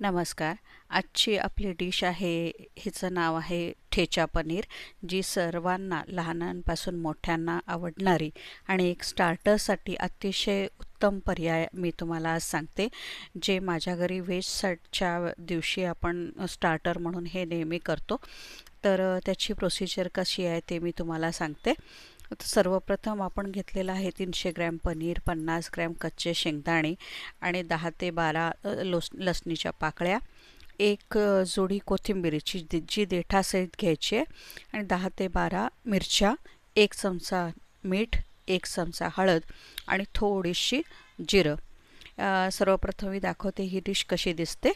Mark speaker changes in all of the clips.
Speaker 1: नमस्कार. आजची आपली डिश आहे, हिचं नाव आहे ठेचा पनीर, जी सर्वांना लहानांपासून मोठ्यांना आवडणारी आणि एक स्टार्टरसाठी अतिशय उत्तम पर्याय मी तुम्हाला आज सांगते. जे माझ्या घरी व्हेजच्या दिवशी आपण स्टार्टर म्हणून हे नेहमी करतो. तर त्याची प्रोसिजर कशी आहे ते मी तुम्हाला सांगते. सर्वप्रथम आपण घेतलेला आहे 300 ग्रॅम पनीर, 50 ग्रॅम कच्चे शेंगदाणे आणि 10 ते 12 लसणीच्या पाकळ्या, एक जोडी कोथिंबीरीची जी देठासहित घ्यायची आहे आणि 10 ते 12 मिरच्या, 1 चमचा मीठ, 1 चमचा हळद आणि थोडीशी जिरं. सर्वप्रथम मी दाखवते ही डिश कशी दिसते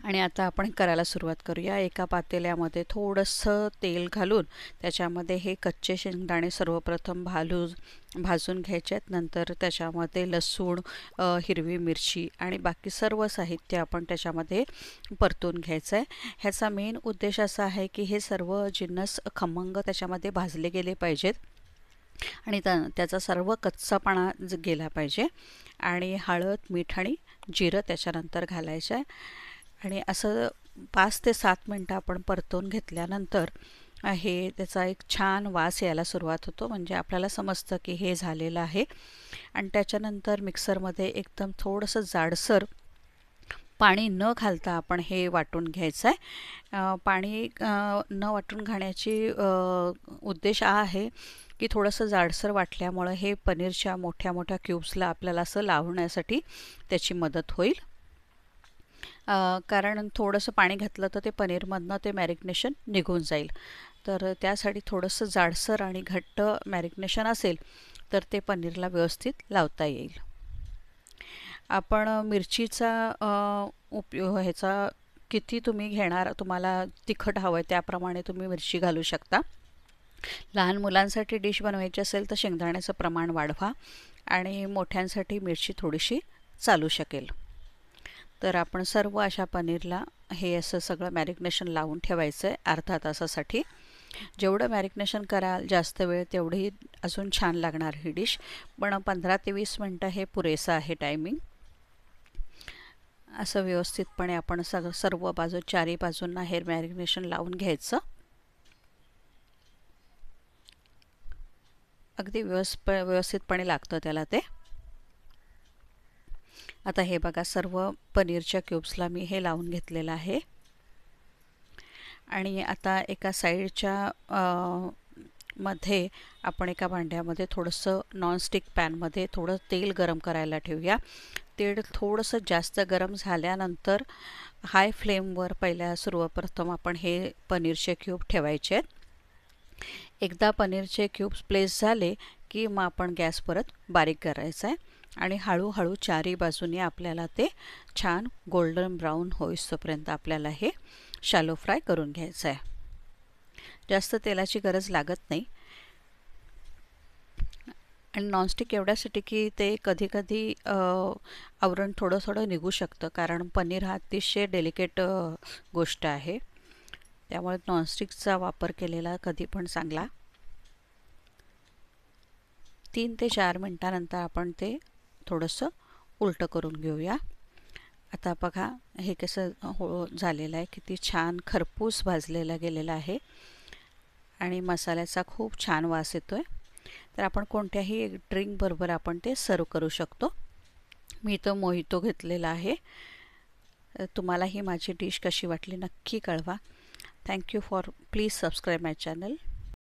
Speaker 1: आणि आता आपण करायला सुरुवात करूया. एका पातेल्यामध्ये थोडंसं तेल घालून त्याच्यामध्ये हे कच्चे शेंगदाणे सर्वप्रथम भाजून घ्यायचे आहेत. नंतर त्याच्यामध्ये लसूण, हिरवी मिरची आणि बाकी सर्व साहित्य आपण त्याच्यामध्ये परतून घ्यायचं आहे. ह्याचा मेन उद्देश असा आहे की हे सर्व जिन्नस खमंग त्याच्यामध्ये भाजले गेले पाहिजेत आणि त्याचा सर्व कच्चापणा गेला पाहिजे. आणि हळद, मीठ आणि जिरं त्याच्यानंतर घालायचं आहे आणि असं 5 ते 7 मिनटं आपण परतून घेतल्यानंतर हे त्याचा एक छान वास यायला सुरुवात होतो, म्हणजे आपल्याला समजतं की हे झालेलं आहे. आणि त्याच्यानंतर मिक्सरमध्ये एकदम थोडंसं जाडसर पाणी न घालता आपण हे वाटून घ्यायचं आहे. पाणी न वाटून घाण्याची उद्देश हा आहे की थोडंसं जाडसर वाटल्यामुळं हे पनीरच्या मोठ्या मोठ्या क्यूब्सला आपल्याला असं लावण्यासाठी त्याची मदत होईल. कारण थोडंसं पाणी घातलं तर ते पनीरमधनं ते मॅरिनेशन निघून जाईल. तर त्यासाठी थोडंसं जाडसर आणि घट्ट मॅरिनेशन असेल तर ते पनीरला व्यवस्थित लावता येईल. आपण मिरचीचा ह्याचा किती तुम्ही घेणार, तुम्हाला तिखट हवं आहे त्याप्रमाणे तुम्ही मिरची घालू शकता. लहान मुलांसाठी डिश बनवायची असेल तर शेंगदाण्याचं प्रमाण वाढवा आणि मोठ्यांसाठी मिरची थोडीशी चालू शकेल. तर आपण सर्व अशा पनीरला हे असं सगळं मॅरिनेशन लावून ठेवायचं आहे अर्धा तासासाठी. जेवढं मॅरिनेशन कराल जास्त वेळ तेवढी अजून छान लागणार ही डिश, पण 15 ते 20 मिनटं हे पुरेसं आहे टायमिंग. असं व्यवस्थितपणे आपण सर्व चारही बाजूंना हे मॅरिनेशन लावून घ्यायचं. अगदी व्यवस्थितपणे लागतं त्याला ते. आता हे बघा, सर्व पनीरच्या क्यूब्सला मी हे लावून घेतलेलं आहे आणि आता एका साईडच्या मध्ये आपण एका भांड्यामध्ये थोडंसं नॉनस्टिक पॅनमध्ये थोडं तेल गरम करायला ठेवूया. तेल थोडंसं जास्त गरम झाल्यानंतर हाय फ्लेमवर सर्वप्रथम आपण हे पनीरचे क्यूब ठेवायचे आहेत. एकदा पनीरचे क्यूब्स प्लेस झाले की मग आपण गॅस परत बारीक करायचा आहे आणि हळूहळू चारही बाजूने आपल्याला ते छान गोल्डन ब्राऊन होईस्तोपर्यंत आपल्याला हे शॅलो फ्राय करून घ्यायचं आहे. जास्त तेलाची गरज लागत नाही आणि नॉनस्टिक एवढ्यासाठी की ते कधी आवरण थोडं निघू शकतं, कारण पनीर हा अतिशय डेलिकेट गोष्ट आहे, त्यामुळे नॉनस्टिकचा वापर केलेला कधी पण चांगला. 3 ते 4 मिनटानंतर आपण ते थोडंसं उलटं करून घेऊया. आता बघा हे कसं झालेलं आहे, किती छान खरपूस भाजलेला गेलेला आहे आणि मसाल्याचा खूप छान वास येतोय. तर आपण कोणत्याही ड्रिंक बरोबर आपण ते सर्व करू शकतो. मी तो मोहितो घेतलेला आहे. तुम्हाला ही माझी डिश कशी वाटली नक्की कळवा. Thank you for please subscribe my channel.